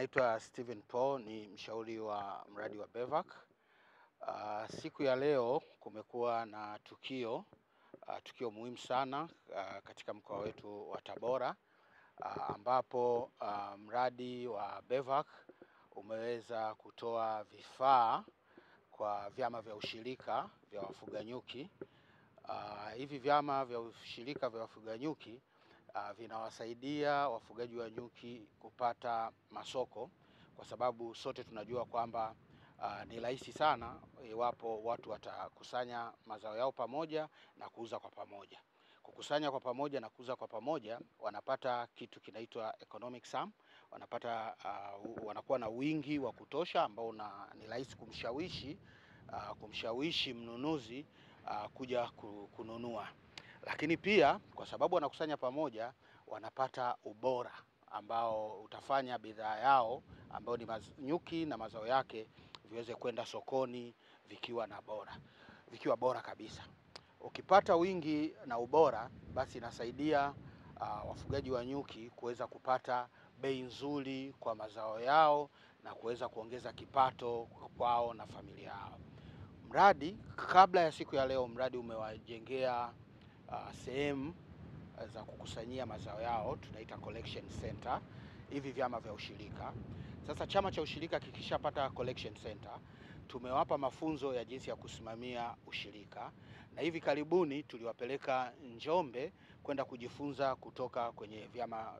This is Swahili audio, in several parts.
Naitwa Steven Paul, ni mshauri wa mradi wa BEVAC. Siku ya leo kumekuwa na tukio muhimu sana katika mkoa wetu wa Tabora, ambapo mradi wa BEVAC umeweza kutoa vifaa kwa vyama vya ushirika vya wafuga nyuki. Hivi vyama vya ushirika vya wafuga nyuki vinawasaidia wafugaji wa nyuki kupata masoko, kwa sababu sote tunajua kwamba ni rahisi sana iwapo watu watakusanya mazao yao pamoja na kuuza kwa pamoja. Kukusanya kwa pamoja na kuuza kwa pamoja, wanapata kitu kinaitwa economic sum, wanakuwa na wingi wa kutosha ambao ni rahisi kumshawishi mnunuzi kuja kununua. Lakini pia kwa sababu wanakusanya pamoja, wanapata ubora ambao utafanya bidhaa yao ambao ni nyuki na mazao yake viweze kwenda sokoni vikiwa bora kabisa. Ukipata wingi na ubora, basi inasaidia wafugaji wa nyuki kuweza kupata bei nzuri kwa mazao yao na kuweza kuongeza kipato kwao na familia yao. Mradi, kabla ya siku ya leo, mradi umewajengea sehemu za kukusanyia mazao yao, tunaita collection center, hivi vyama vya ushirika. Sasa chama cha ushirika kikishapata collection center, tumewapa mafunzo ya jinsi ya kusimamia ushirika, na hivi karibuni tuliwapeleka Njombe kwenda kujifunza kutoka kwenye vyama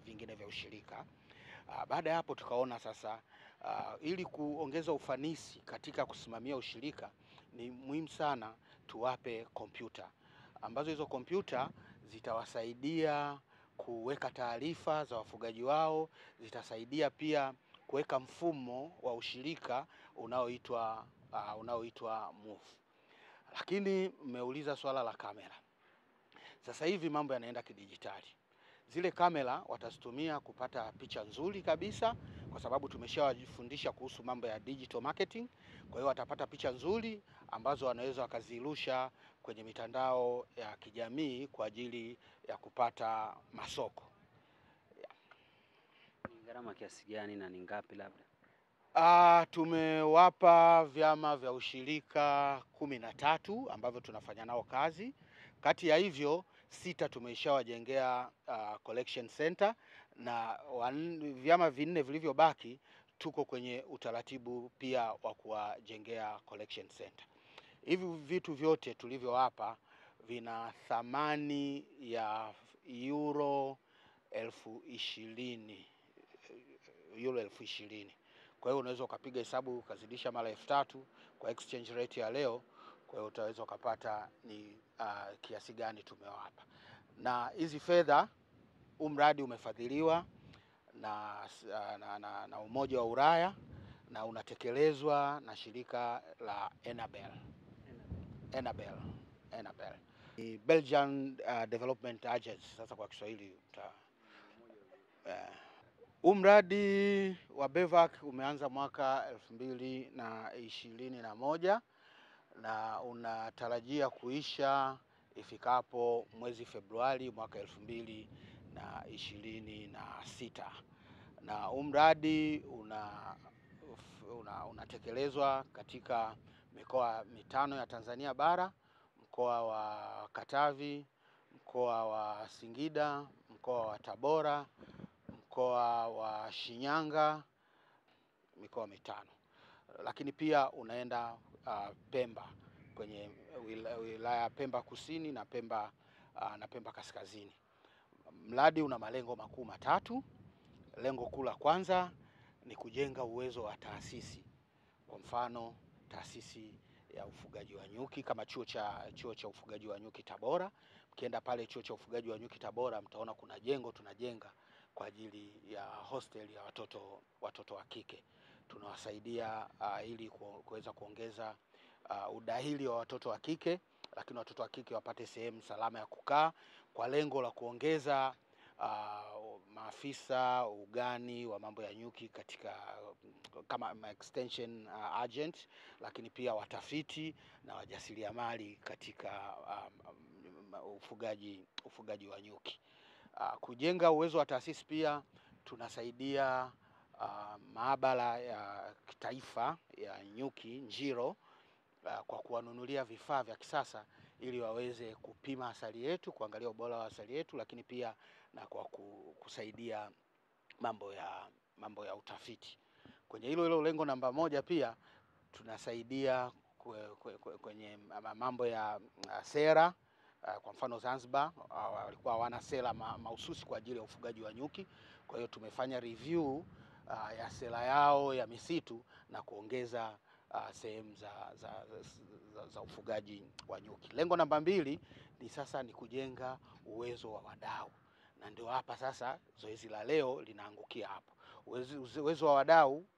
vingine vya ushirika. Baada ya hapo tukaona sasa ili kuongeza ufanisi katika kusimamia ushirika, ni muhimu sana tuwape kompyuta, ambazo hizo kompyuta zitawasaidia kuweka taarifa za wafugaji wao, zitasaidia pia kuweka mfumo wa ushirika unaoitwa MOVE. Lakini mmeuliza swala la kamera. Sasa hivi mambo yanaenda kidijitali. Zile kamera watazitumia kupata picha nzuri kabisa, kwa sababu tumeshawafundisha kuhusu mambo ya digital marketing. Kwa hiyo watapata picha nzuri ambazo wanaweza wakazirusha kwenye mitandao ya kijamii kwa ajili ya kupata masoko. Ni gharama kiasi gani na ni ngapi labda? Tumewapa vyama vya ushirika 13 ambavyo tunafanya nao kazi. Kati ya hivyo 6 tumeshawajengea collection center, na vyama 4 vilivyobaki tuko kwenye utaratibu pia wa kuwajengea collection center. Hivi vitu vyote tulivyowapa vina thamani ya euro 20,000. Kwa hiyo unaweza ukapiga hesabu ukazidisha mara 3,000 kwa exchange rate ya leo. Kwa hiyo utaweza ukapata ni kiasi gani tumewapa. Na hizi fedha, mradi umefadhiliwa na Umoja wa Ulaya na unatekelezwa na shirika la Enabel. Ni Belgian Development Agency, sasa kwa Kiswahili mradi wa BEVAC umeanza mwaka 2021 na unatarajia kuisha ifikapo mwezi Februari mwaka 2026. Na mradi unatekelezwa katika mikoa 5 ya Tanzania bara: mkoa wa Katavi, mkoa wa Singida, mkoa wa Tabora, mkoa wa Shinyanga, mikoa 5. Lakini pia unaenda Pemba, kwenye wilaya Pemba Kusini na Pemba Kaskazini. Mradi una malengo makuu 3. Lengo kuu la kwanza ni kujenga uwezo wa taasisi. Kwa mfano, taasisi ya ufugaji wa nyuki kama chuo cha ufugaji wa nyuki Tabora. Mkienda pale chuo cha ufugaji wa nyuki Tabora, mtaona kuna jengo tunajenga kwa ajili ya hostel ya watoto wa kike. Tunawasaidia ili kuweza kuongeza udahili wa watoto wa kike, lakini watoto wa kike wapate sehemu salama ya kukaa, kwa lengo la kuongeza maafisa ugani wa mambo ya nyuki kama extension agent, lakini pia watafiti na wajasiriamali katika ufugaji wa nyuki. Kujenga uwezo wa taasisi, pia tunasaidia maabara ya kitaifa ya nyuki Njiro kwa kuwanunulia vifaa vya kisasa ili waweze kupima asali yetu, kuangalia ubora wa asali yetu, lakini pia na kwa kusaidia mambo ya utafiti. Kwenye hilo lengo namba moja, pia tunasaidia kwenye mambo ya sera. Kwa mfano Zanzibar walikuwa hawana sera mahususi kwa ajili ya ufugaji wa nyuki. Kwa hiyo tumefanya review ya sera yao ya misitu na kuongeza sehemu za ufugaji wa nyuki. Lengo namba mbili ni kujenga uwezo wa wadau, na ndio hapa sasa zoezi la leo linaangukia hapo. Uwezo wa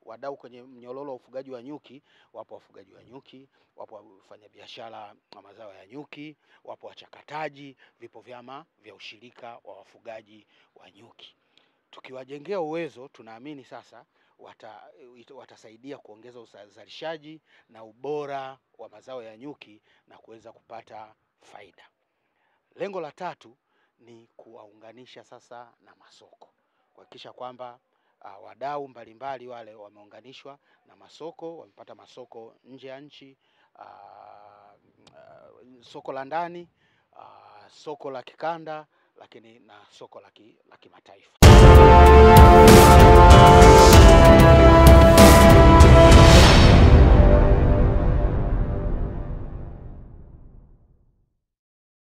wadau kwenye mnyororo wa ufugaji wa nyuki. Wapo wafugaji wa nyuki, wapo wafanyabiashara wa mazao ya nyuki, wapo wachakataji, vipo vyama vya ushirika wa wafugaji wa nyuki. Tukiwajengea uwezo, tunaamini sasa watasaidia kuongeza uzalishaji na ubora wa mazao ya nyuki na kuweza kupata faida. Lengo la tatu ni kuwaunganisha sasa na masoko, kuhakikisha kwamba wadau mbalimbali wale wameunganishwa na masoko, wamepata masoko nje ya nchi, soko la ndani, soko la kikanda, lakini na soko la kimataifa.